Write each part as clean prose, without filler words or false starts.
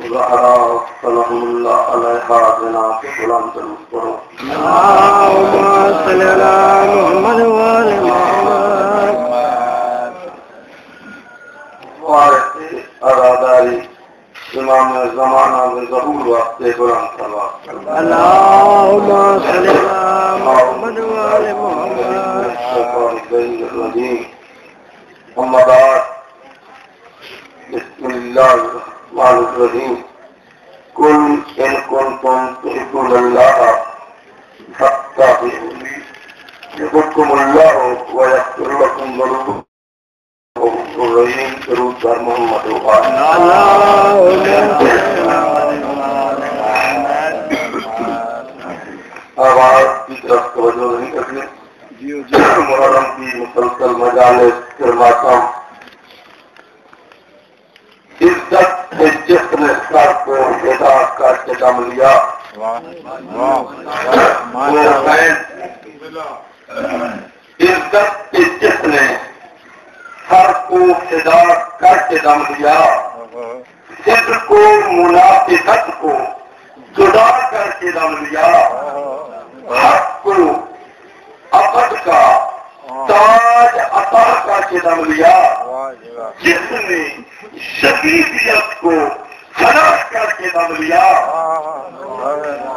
ظهر صلهم الله عليها بنا في غلام المصطفى اللهم صل على محمد وآل محمد وارث اراداری امام زمانہ میں ظہور واسطے قرآن صلوات اللهم صل على محمد وآل محمد اما بعد بسم اللہ الرحمن الرحیم قل ان کنتم تحبون اللہ فاتبعونی یحببکم اللہ ویغفر لکم ذنوبکم الرحیم درود بر محمد و آواز کی طرف توجہ نہیں کرنی محرم کی مسلسل مجالس فرماتم عزت سے جس نے سر کو ہدایت کا اہتمام لیا عزت سے جس نے سر کو ہدایت کا اہتمام لیا صدق کو منافقت کو جدا کر کے دم لیا حق کو عقد کا تاج عطا کر کے دم لیا جس نے شدیدیت کو خلاص کر کے دم لیا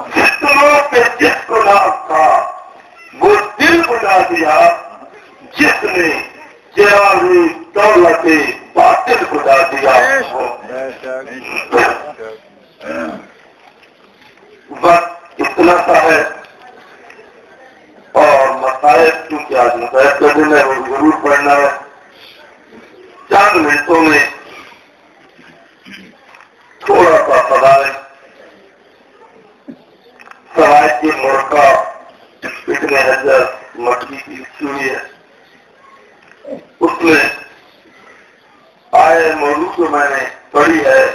فتنوں پہ جس کو ناز تھا وہ دل بنا دیا جس نے جراحی دولت باطل بنا دیا وقت اتنا سا ہے اور مسائل کیونکہ آج مسائل کا دن ہے وہ ضرور پڑھنا ہے چند منٹوں میں تھوڑا سا سوائے کی مرکا ابن حجر مکی کی ہوئی ہے اس میں آئے موضوع کو میں نے پڑھی ہے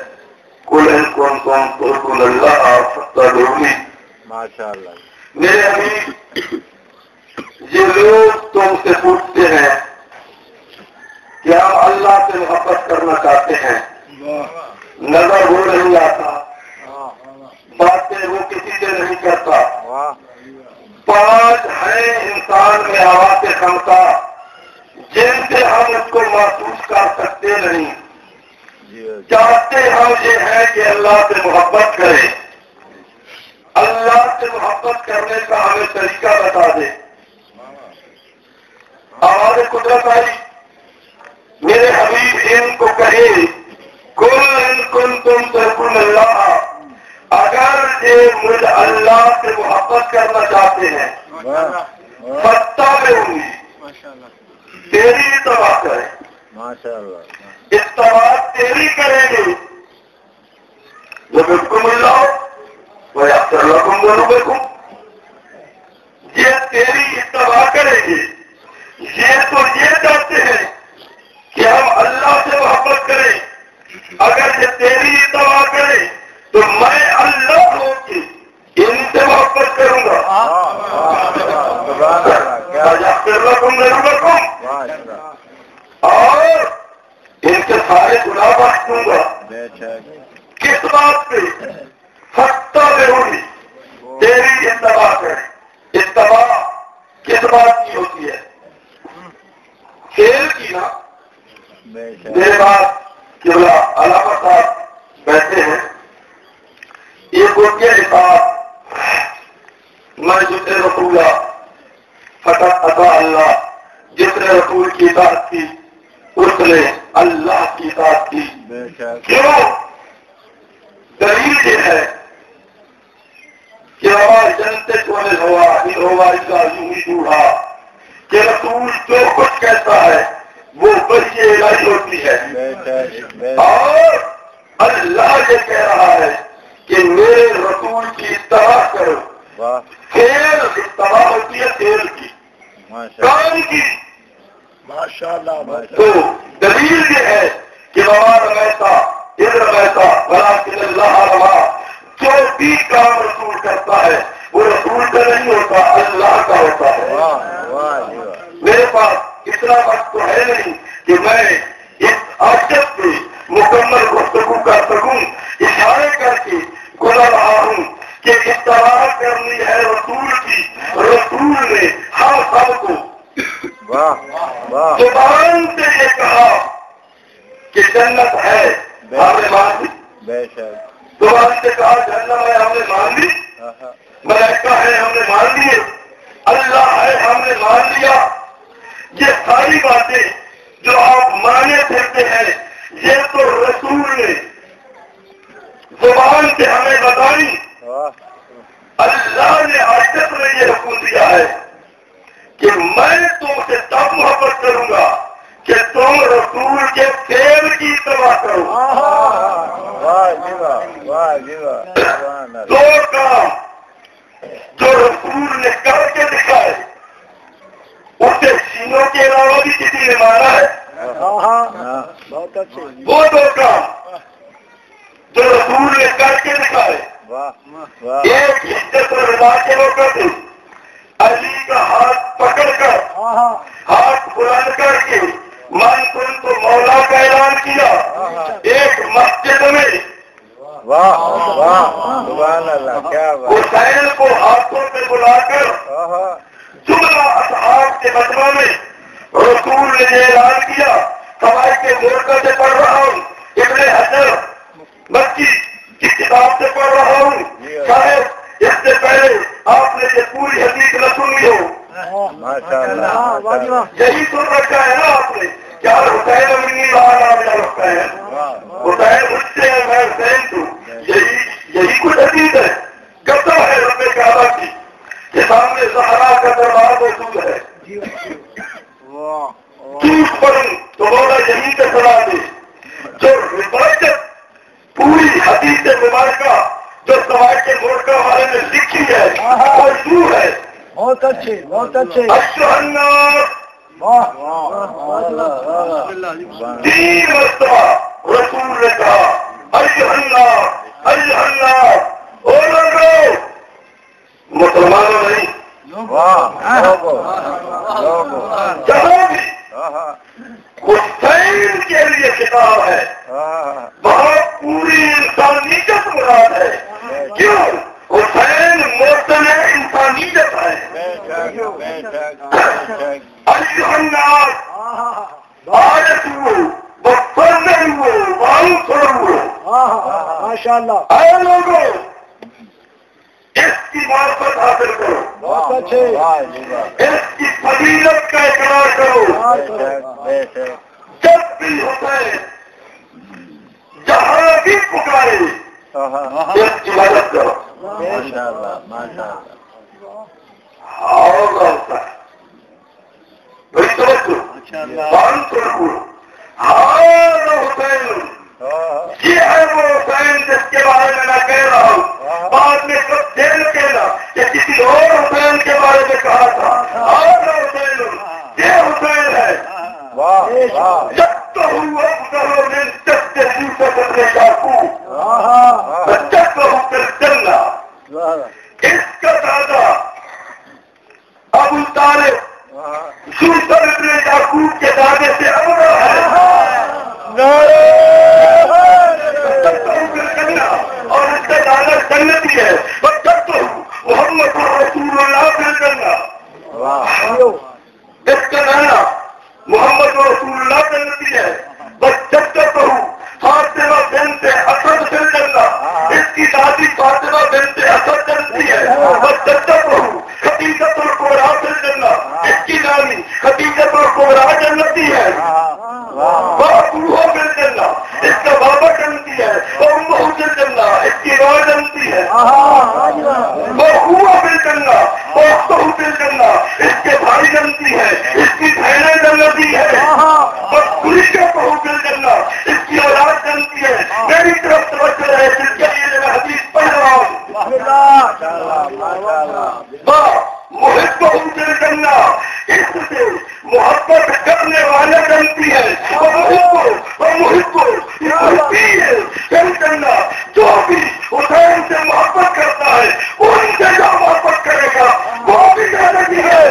قل ان کنتم تحبون اللہ فاتبعونی ماشاءاللہ میرے حبیب یہ لوگ تم سے پوچھتے ہیں کہ ہم اللہ سے محبت کرنا چاہتے ہیں نظر وہ نہیں آتا باتیں وہ کسی سے نہیں کرتا پانچ ہیں انسان میں آواز خمسہ جن سے ہم اس کو محسوس کر سکتے نہیں چاہتے ہم یہ ہے کہ اللہ سے محبت کریں اللہ سے محبت کرنے کا ہمیں طریقہ بتا دے آواز قدرت آئی میرے حبیب ان کو کہے کل ان کنتم تحبون اللہ اگر یہ مجھ اللہ سے محبت کرنا چاہتے ہیں فتح میں ہوں گی تیری اتباع کریں اتباع تیری کریں گے جو بالکل اللہ ہو وہ اکثر لکم ذنوبکم یہ تیری اتباع کریں گے یہ تو یہ چاہتے ہیں کہ ہم اللہ سے محبت کریں اگر یہ تیری اتباع کریں تو میں اللہ ہو کے ان سے محبت کروں گا اکثر لکم ذنوبکم اور ان کے سارے گناہ بخش دوں گا کس بات پہ فتح میں ہوگی تیری اتباع کریں اتباع کس بات کی ہوتی ہے کھیل کی نا میرے بات کیولا علامہ صاحب بیٹھے ہیں ایک ہوتی ہے اطاعت میں جتنے رسولہ فقط عطا اللہ جس نے رسول کی اطاعت کی اس نے اللہ کی اطاعت کی کیوں دلیل یہ ہے کہ ہماری جنتے کو نے ہوا ان ہوا کا یوں ہی ڈھونڈا کہ رسول جو کچھ کہتا ہے وہ بڑی الہی ہوتی ہے اور اللہ یہ کہہ رہا ہے کہ میرے رسول کی اتباع کرو کھیل اتباع ہوتی ہے کھیل کی کام کی تو دلیل یہ ہے کہ بابا رمیتا ادھر رمیتا ولیکن اللہ روا جو بھی کام رسول کرتا ہے وہ رسول کا نہیں ہوتا اللہ کا ہوتا ہے میرے پاس اتنا وقت تو ہے نہیں کہ میں اس عجب پہ مکمل گفتگو کر زبان سے یہ کہا کہ جنت ہے، ہم نے مان لی. بے شک. زبان سے کہا جنت ہے، ہم نے مان لی. ملائکہ ہے، ہم نے مان لیے. اللہ ہے، ہم نے مان لیا. یہ ساری باتیں جو آپ مانے پھرتے ہیں، یہ تو رسول نے زبان سے ہمیں بتائی. اللہ نے آیت میں یہ حکم دیا ہے کہ میں تم سے تب محبت کروں گا کہ تم رسول کے فعل کی اتباع کرو. دو کام جو رسول نے کر کے دکھائے اسے سینوں کے علاوہ بھی کسی نے مانا ہے. بہت اچھے. وہ دو کام جو رسول نے کر کے دکھائے، ایک عزت و رضا کے موقع پہ علی کا ہاتھ پکڑ کر، ہاتھ بلند کر کے من کن تو مولا کا اعلان کیا. ایک مسجد میں حسین کو ہاتھوں سے بلا کر جملہ اصحاب کے مجمع میں رسول نے یہ اعلان کیا، سوائے کے موقع سے پڑھ رہا ہوں، ابن حجر مکی کی کتاب سے پڑھ رہا ہوں. شاید اس سے پہلے آپ نے یہ پوری حدیث نہ سنی ہو. یہی سن رکھا ہے نا آپ نے، کیا حسین امنی رہا نام جا رکھا ہے، حسین مجھ سے ہے، میں حسین ہوں. یہی کچھ حدیث ہے. کہتا ہے رب کعبہ کی کہ سامنے زہرا کا دربار موجود ہے. جھوٹ پڑھوں تو مولا یہی سے سنا دے. جو روایت پوری حدیث مبارکہ جو سوائے کے موقع والے نے لکھی ہے وہ یوں ہے. بہت اچھے، بہت اچھے. تین مرتبہ رسول نے کہا اللہ او لوگو، مسلمانوں نہیں، جہاں بھی حسین کے لیے خطاب ہے وہاں پوری انسانیت مراد ہے. کیوں؟ حسین موسم انسانیت ہے. ماشاء اللہ. اے لوگوں، اس کی معرفت حاصل کرو، بہت اچھے. اس کی فضیلت کا اقرار کرو. جب بھی حسین جہاں بھی پکارے اس کی مدد کرو. حسین یہ ہے وہ حسین جس کے بارے میں کہہ رہا ہوں. بعد میں سب دیر کہنا کہ کسی اور حسین کے بارے میں کہا تھا. حسین یہ حسین ہے. جب تو ہوا جب تو پھر چلنا. اس کا دادا ابو طالب یوسف ابن یعقوب کے دادے سے ابرا ہے. اور اس کا دادا جنتی ہے. بس جب تو محمد رسول اللہ سے کرنا. اس کا نانا محمد رسول اللہ جنتی ہے. بس جب تک فاطمہ بنت اسد سے جننا. اس کی دادی فاطمہ بنت اسد جنتی ہے. بس جب تک خدیجۃ الکبریٰ سے جننا. اس کی نانی خدیجۃ الکبریٰ جنتی ہے. وہ مل جلنا. اس کا بابا جنتی ہے. اور محسن جلنا. اس کی ماں جنتی ہے. وہ ہوا مل جلنا. اور مل جلنا. اس کے بھائی جنتی ہے. اس کی بہنیں جنتی ہے. اور پوری کا بہو مل جلنا. اس کی اولاد جنتی ہے. میری طرف توجہ ہے جس کے لیے میں حدیث پڑھ رہا ہوں. محب مل جلنا. اس سے محبت کرنے والے جنتی ہے. اور محب کرنا جو بھی حسین سے محبت کرتا ہے ان سے جو محبت کرے گا وہ بھی جنتی ہے.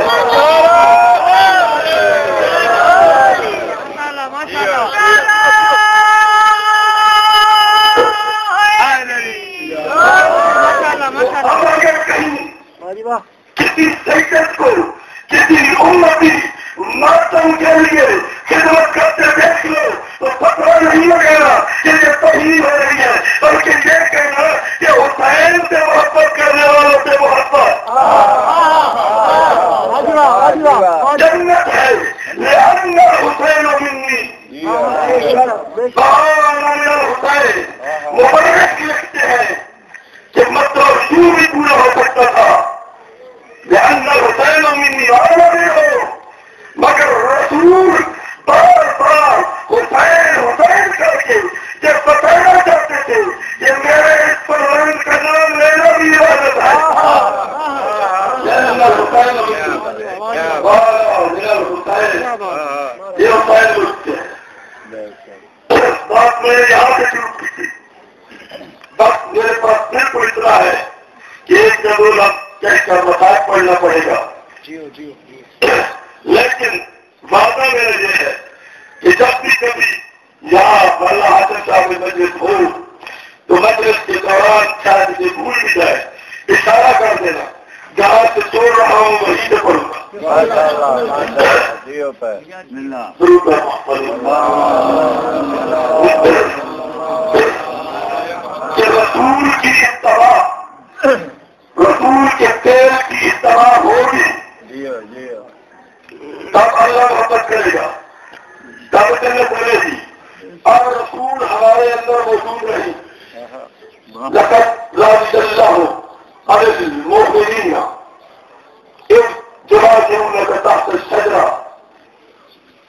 سے 2 لفظ کہہ کر مسائل پڑھنا پڑے گا. لیکن وعدہ میرا یہ ہے کہ جب بھی کبھی یہاں مولانا حسن صاحب مجلس ہو تو مجلس کے دوران شاید مجھے بھول بھی جائے اشارہ کر دینا. جہاں سے چھوڑ رہا ہوں وہیں سے پڑھوں گا. کہ رسول کی اتباع، رسول کے تیل کی اتباع ہوگی تب اللہ محبت کرے گا، تب جنت ملے گی. اور رسول ہمارے اندر موجود رہی. لقد رضي الله عن المؤمنين إذ يبايعونك تحت الشجرة.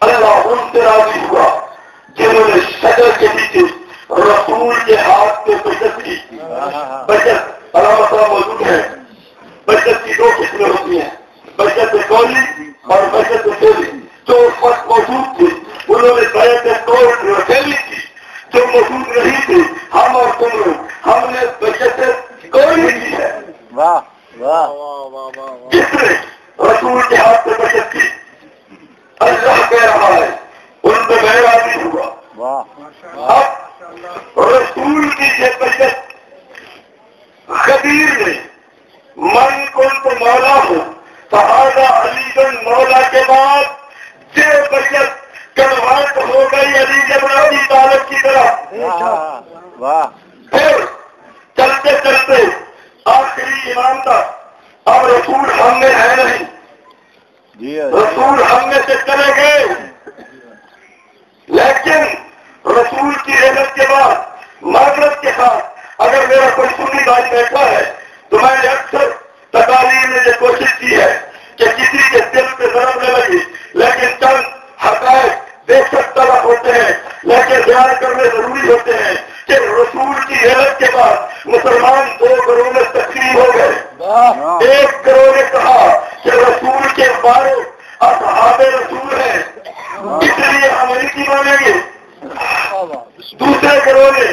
اللہ ان سے راضی ہوا جنہوں نے شجر کے نیچے رسول کے ہاتھ میں بچت کی. بچت علامت موجود ہے. بچت کی 2 قسمیں ہوتی ہیں، بچت قولی اور بچت فعلی. جو اس وقت موجود تھے انہوں نے بچت فعلی کی، جو موجود نہیں تھے ہم اور تم لوگ ہم نے بچت قولی کی ہے. جس نے رسول کے ہاتھ سے بچت کی اللہ کہہ رہا ہے ان پہ میں راضی ہوا. اب رسول کی یہ بچت خبیر نے من کن تو مولا ہو فہذا علی گن مولا کے بعد یہ بچت کنورٹ ہو گئی علی جبر ابی طالب کی طرح. پھر چلتے چلتے آخری امام تک. اب رسول ہم میں ہے نہیں، رسول ہم میں سے چلے گئے. لیکن رسول کی عزت کے بعد معذرت کے ساتھ اگر میرا کوئی سنی بھائی بیٹھا ہے تو میں نے اکثر تقاریر میں یہ کوشش کی ہے کہ کسی کے دل پہ ضرب نہ لگے. لیکن چند حقائق بے شک طلب ہوتے ہیں لیکن بیان کرنے ضروری ہوتے ہیں کہ رسول کی عزت کے بعد مسلمان 2 گروہ میں تقسیم ہو گئے. ایک گروہ نے کہا کہ رسول کے بارے اصحاب رسول ہیں اس لیے ہم ان کی مانیں گے. دوسرے گروہ نے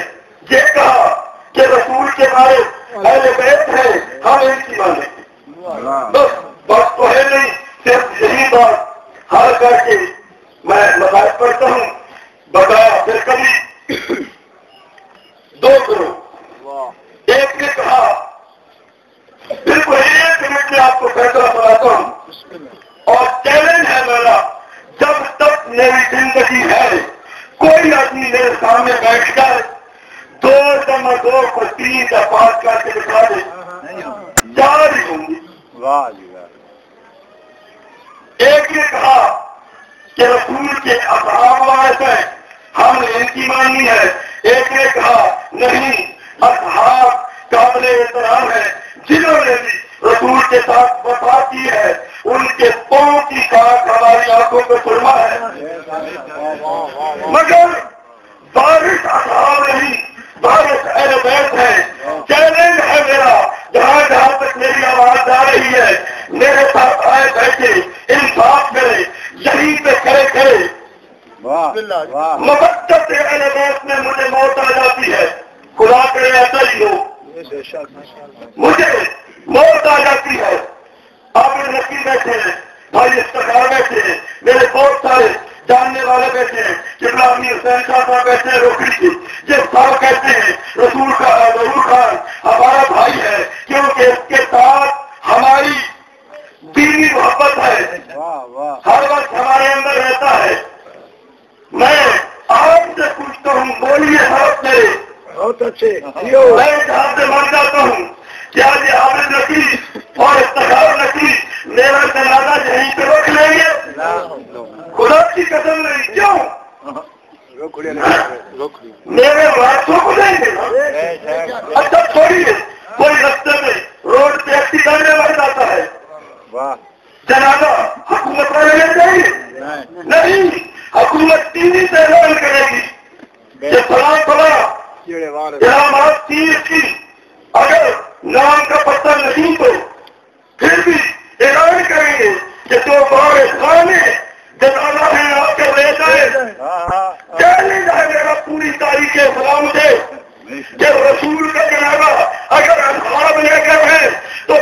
یہ کہا کہ رسول کے بارے اہل بیت ہیں ہم ان کی مانیں گے. بس بات تو ہے نہیں، صرف یہی بات حل کر کے میں مسائل پڑھتا ہوں. بتایا پھر کبھی 2 گروہ. ایک نے کہا بالکل 1 منٹ میں آپ کو فیصلہ سناتا ہوں اور چیلنج ہے میرا، جب تک میری زندگی ہے کوئی آدمی میرے سامنے بیٹھ کر 2 جمع 2 کو 3 کا 5 کر کے دکھا دے 4 ہی ہوں گی. ایک نے کہا کہ رسول کے اصحاب وارث ہیں ہم نے ان کی مانی ہے. ایک نے کہا نہیں، اصحاب قابل احترام ہے جنہوں نے بھی رسول کے ساتھ وفا کی ہے ان کے پاؤں کی کاٹ ہماری آنکھوں پہ سرما ہے. مگر بارش اصحاب نہیں، بارش اہل بیت ہے. چیلنج ہے میرا، جہاں جہاں تک میری آواز جا رہی ہے میرے ساتھ آئے بیٹھے انصاف کرے یہیں پہ کھڑے کھڑے. مبت اہل بیت میں مجھے موت آ جاتی ہے، خدا کرے ایسا ہی ہو، مجھے موت آ جاتی ہے. آپ نقی بیٹھے ہیں، بھائی استقار بیٹھے ہیں، میرے بہت سارے جاننے والے بیٹھے ہیں، ابراہیم حسین صاحب بیٹھے ہیں روکڑی کے. یہ سب کہتے ہیں رسول کا ضرور خان ہمارا بھائی ہے کیونکہ اس کے ساتھ ہماری دینی محبت ہے، ہر وقت ہمارے اندر رہتا ہے. میں آپ سے پوچھتا ہوں بولیے ساتھ میرے، بہت اچھے. میں جہاں سے مر جاتا ہوں کیا یہ عابد نقی اور افتخار نقی میرا جنازہ یہیں پہ رکھ لیں گے؟ خدا کی قسم نہیں. کیوں؟ میرے وارثوں کو دیں گے. اچھا چھوڑیے، کوئی رستے میں روڈ پہ ایکسیڈنٹ میں مر جاتا ہے، جنازہ حکومت والے لے جائیں گے؟ نہیں، حکومت ٹی سے اعلان کرے گی کہ فلاں فلاں علامات 30 کی اگر نام کا پتہ نہیں تو پھر بھی اعلان کریں گے کہ جو بار خانے جنازہ ہے آ کر لے جائے. چیلنج ہے میرا پوری تاریخ اسلام سے کہ رسول کا جنازہ اگر اصحاب لے کر ہے تو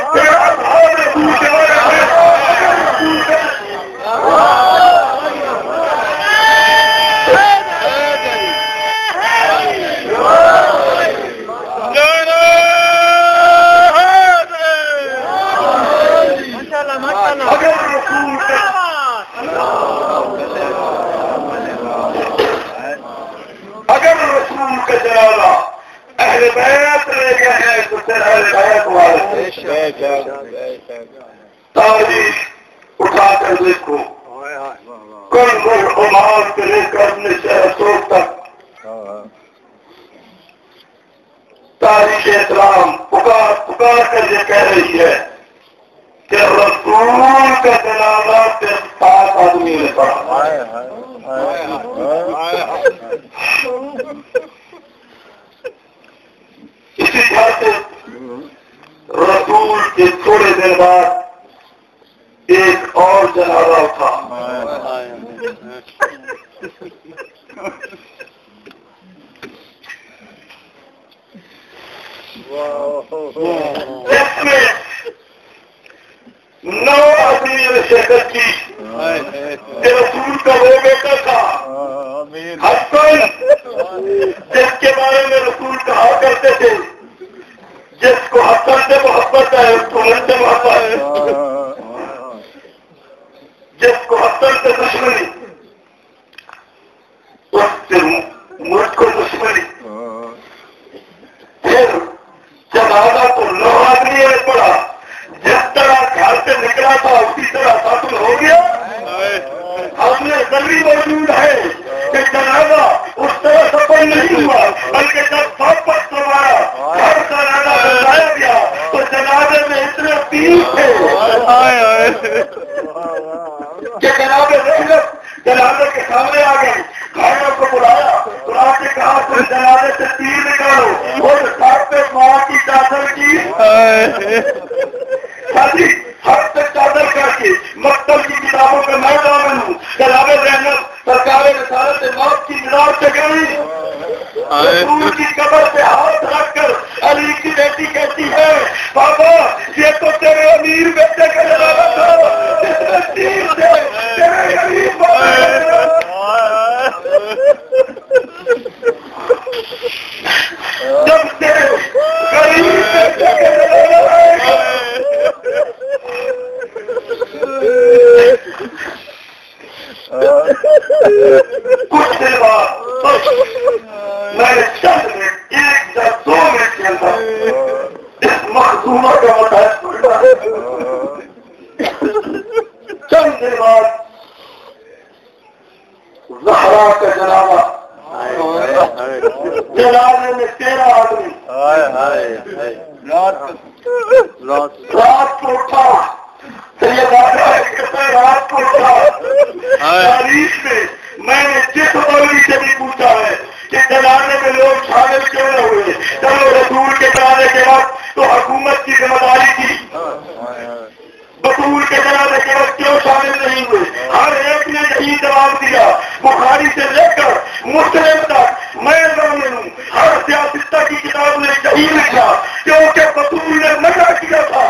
میرے بیعت لے گئے ہیں تو تیرا بیعت والے تاریخ اٹھا کر دیکھو کل ملک عمار کے لے کر اپنے شہر تک تاریخ اسلام پکار کر یہ کہہ رہی ہے کہ رسول کا جنازہ صرف 7 آدمی نے پڑھا. اسی طرح سے رسول کے تھوڑے دن بعد ایک اور جنازہ اٹھا. جس میں 9 آدمی نے شرکت کی. رسول کا وہ بیٹا تھا حسن جس کے بارے میں رسول کہا کرتے تھے جس کو حسن سے محبت ہے اس کو من سے محبت ہے، جس کو حسن سے دشمنی اس سے مجھ کو دشمنی. پھر جنازہ تو 9 آدمی نے پڑھا. جس طرح گھر سے نکلا تھا اسی طرح ختم ہو گیا. ہم نے ضروری موجود ہے کہ جنازہ اس طرح سفل نہیں ہوا بلکہ جب سب پر سوایا ہر جنازہ بتایا گیا تو جنازے میں اتنے تین تھے کہ جنازے کے سامنے آ گئے. بھائیوں کو بلایا بلا کے کہا تم جنازے سے تیر نکالو اور ساتھ پہ ماں کی چادر کی شادی ہر سے چادر کر کے مکتب کی کتابوں کا میں دامن ہوں. جناب رحمت سرکار رسالت موت کی مینار سے گئی. رسول کی قبر پہ ہاتھ رکھ کر علی کی بیٹی کہتی ہے بابا یہ تو تیرے امیر بیٹے کا جنازہ تھا جس نے تیر سے تیرے غریب جب تیرے غریب بیٹے کا جنازہ آئے گا. کچھ دن بعد میں نے چند منٹ 1 یا 2 منٹ کے اندر اس مخصومہ کا مطالعہ کرنا. چند دن بعد زہرا کا جنازہ. جنازے میں 13 آدمی. رات کو اٹھا رات کو اٹھا. تاریخ میں نے جس مولوی سے بھی پوچھا ہے کہ جنازے میں لوگ شامل کیوں نہ ہوئے. چلو رسول کے جنازے کے وقت تو حکومت کی ذمہ داری تھی. رسول کے جنازے کے وقت کیوں شامل نہیں ہوئے؟ ہر ایک نے یہی جواب دیا. بخاری سے لے کر مسلم تک میں ضامن ہوں. ہر سیاستہ کی کتاب نے یہی لکھا کیونکہ رسول نے منع کیا تھا.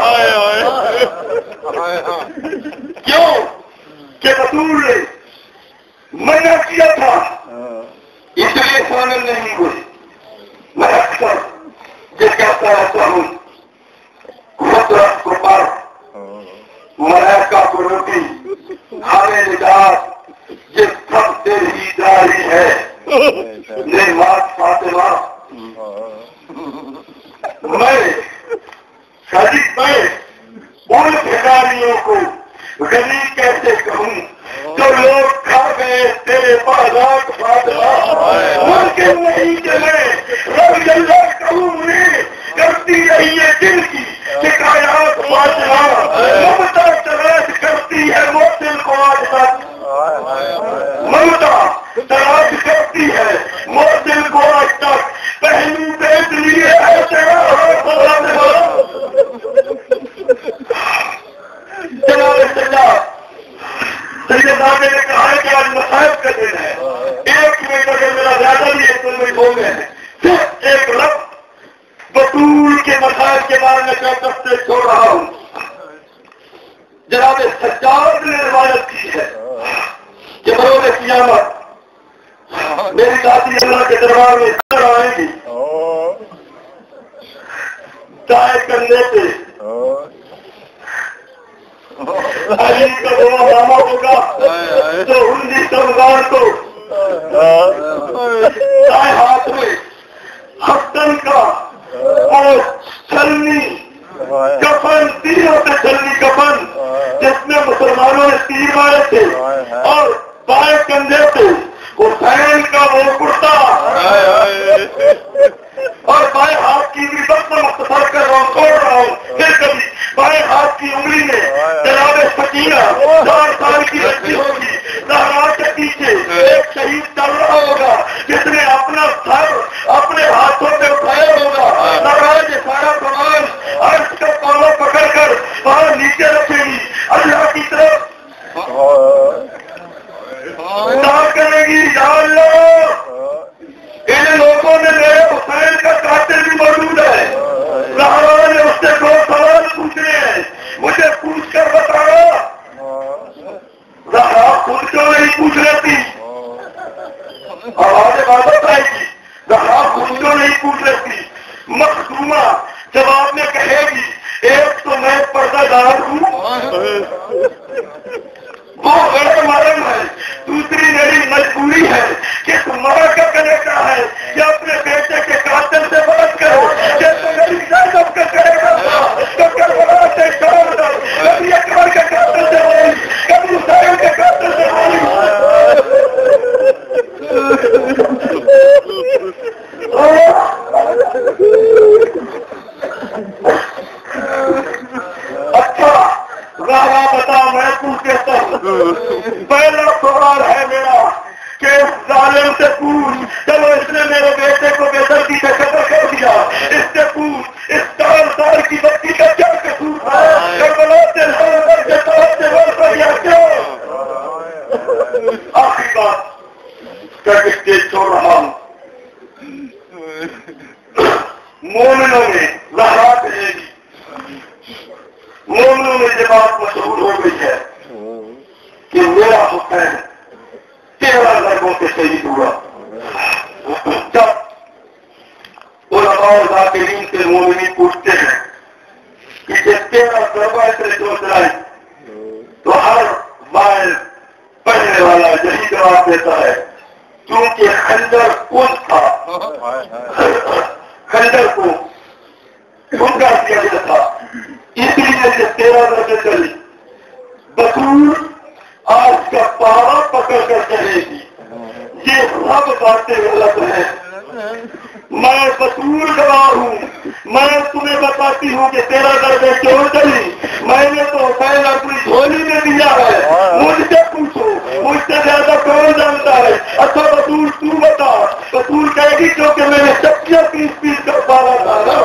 کیوں کہ رسول نے منع کیا تھا اس لیے شامل نہیں ہوئے. میں اکثر یہ کہتا رہتا ہوں قدرت کو پر ملائکہ کو روٹی ہمیں نجات یہ سب سے ہی جاری ہے. نعمت فاطمہ میں شریف میں ان بھیکاریوں کو غنی کیسے کہوں جو لوگ کھا گئے تیرے بازار فاطمہ ممکن نہیں کہ میں رب اللہ کہوں میں کرتی رہی ہے دل کی شکایات فاطمہ ممتا تلاش کرتی ہے محسن کو آج تک. ممتا تلاش کرتی ہے محسن کو آج تک. پہلو بیچ لیے ہے تیرا جناب سید صاحب نے کہا ہے کہ آج مصائب کا دن ہے. 1 منٹ اگر میرا زیادہ بھی ہے تو میں ہو گئے ہیں. صرف ایک لفظ بطول کے مسائل کے بارے میں کرتے چھوڑ رہا ہوں. جناب سجاد نے روایت کی ہے کہ بروز قیامت میری دادی اللہ کے دربار میں آئے گی چائے کرنے پہ. علی کا وہ نامہ ہوگا جو 19 رمضان کو چائے ہاتھ میں حسن کا اور چھلنی کفن، تیروں سے چھلنی کفن جس میں مسلمانوں نے تیر مارے تھے، اور بائیں کندھے سے حسین کا وہ کرتا، اور بائیں ہاتھ کی بھی وقت مختصر کر رہا ہوں، چھوڑ رہا ہوں، پھر کبھی بائیں ہاتھ کی انگلی میں جناب سکینہ 4 سال کی بچی ہوگی، زہرا کے پیچھے ایک شہید چل رہا ہوگا جس نے اپنا سر اپنے ہاتھوں پہ اٹھایا ہوگا، زہرا یہ سارا سامان عرش کا پالا پکڑ کر باہر نیچے رکھے گی، اللہ کی طرف کرے گی، یا اللہ ان لوگوں نے میرے حسین کا قاتل بھی موجود ہے، زہرا نے اس سے 2 سوال پوچھنے ہیں، مجھے پوچھ کر بتایا، زہرا خود کیوں نہیں پوچھ لیتی؟ آواز عبادت آئے گی، زہرا خود کیوں نہیں پوچھ لیتی؟ مخدومہ جواب میں کہے گی، ایک تو میں پردہ دار ہوں، وہ غیر محرم ہے، دوسری میری مجبوری ہے کہ تمہارا کا کرے گا ہے کہ اپنے بیٹے کے قاتل سے بات کرو، کہ میری زینب کا کرے گا تھا تو کربلا سے چھوڑ دو، کبھی اکبر کے قاتل سے بولی، کبھی حسین کے قاتل سے بولی، اچھا زہرا بتا، میں پوچھ کہتا ہوں، پہلا سوال ہے میرا کہ اس ظالم سے پوچھ، چلو اس نے میرے بیٹے کو بے دردی سے قتل کر دیا، اس سے پوچھ اس 4 سال کی بچی کا کیا قصور تھا، کربلا سے لڑ کر کے طرف سے بول کر یا کیوں؟ آخری بات کر کے چھوڑ رہا ہوں، مومنوں میں زہرا کہے گی، مومنوں میں یہ بات مشہور ہو گئی ہے کہ میرا حسین 13 لڑکوں سے شہید ہوا، جب علماء ذاکرین سے مومنی پوچھتے ہیں کہ یہ 13 ضربہ سے جو چلائی، تو ہر بار پڑھنے والا یہی جواب دیتا ہے کیونکہ خنجر کون تھا، خنجر کو ان کا دیا گیا تھا، اس لیے یہ 13 درجے چلی، بطول آج کا پہاڑا پکڑ کر چلے گی، یہ سب باتیں غلط ہیں، میں بطول گواہ ہوں، میں تمہیں بتاتی ہوں کہ 13 درجے کیوں چلی، میں نے تو حسین اپنی جھولی میں دیا ہے، مجھ سے پوچھو مجھ سے زیادہ کون جانتا ہے، اچھا بطول تو بتا، بطول کہے گی کیونکہ میں نے چپیاں پیس کر پالا تھا نا،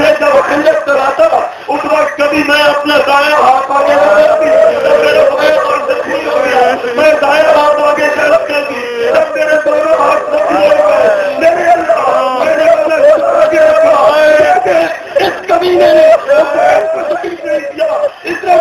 یہ جب خنجر چلاتا اس وقت کبھی میں اپنا دایاں ہاتھ آگے رکھتی، میرے بھائی اور زخمی ہو گیا، میں دایاں ہاتھ آگے سے رکھتی، جب میرے دونوں ہاتھ زخمی ہو گئے، میرے اللہ میں نے اپنا ہاتھ آگے رکھا، اس کمینے نے نہیں کیا، اس نے